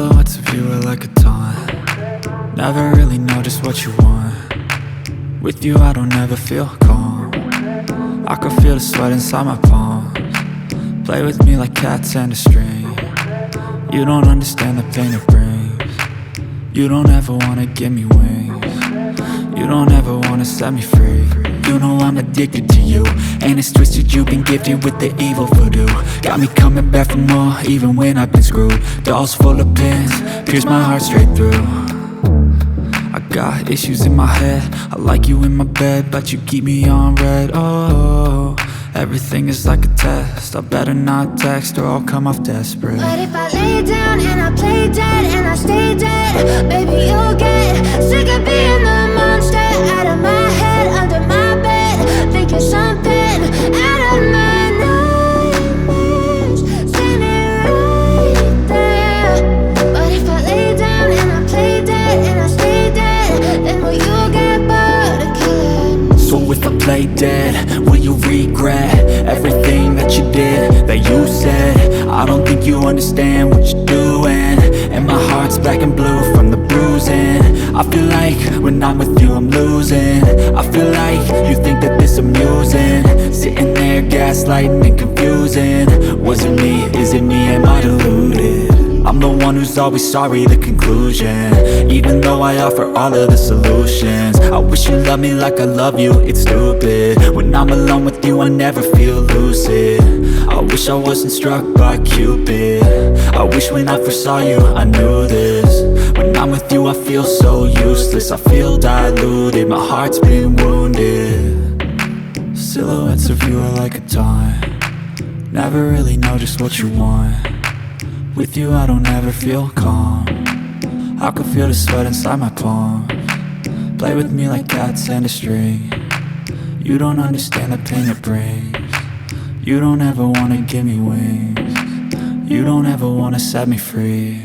Silhouettes of you are like a taunt. Never really know just what you want. With you I don't ever feel calm. I can feel the sweat inside my palms. Play with me like cats and a string. You don't understand the pain it brings. You don't ever wanna give me wings. You don't ever wanna set me free. You know I'm addicted to you, and it's twisted, you've been gifted with the evil voodoo. Got me coming back for more, even when I've been screwed. Dolls full of pins, pierce my heart straight through. I got issues in my head, I like you in my bed, but you keep me on red. Oh, everything is like a test, I better not text or I'll come off desperate. But if I lay down and I play dead and I stay dead, baby you'll get sick of being the monster out of my head, under my bed, thinking something out of my nightmares, standing right there. But if I lay down and I play dead and I stay dead, then will you get bored of killing? So if I play dead, will you regret everything that you did, that you said? I don't think you understand what you're doing, and my heart's black and blue from the bruising. I feel like when I'm with you I'm losing. I feel like you think that this amusing, sitting there gaslighting and confusing. Was it me? Is it me? Am I deluded? I'm the one who's always sorry, the conclusion. Even though I offer all of the solutions, I wish you loved me like I love you, it's stupid. When I'm alone with you I never feel lucid. I wish I wasn't struck by Cupid. I wish when I first saw you I knew this. When I'm with you I feel so useless, I feel diluted, my heart's been wounded. Silhouettes of you are like a taunt. Never really know just what you want. With you I don't ever feel calm. I can feel the sweat inside my palms. Play with me like cats and a string. You don't understand the pain it brings. You don't ever wanna give me wings. You don't ever wanna set me free.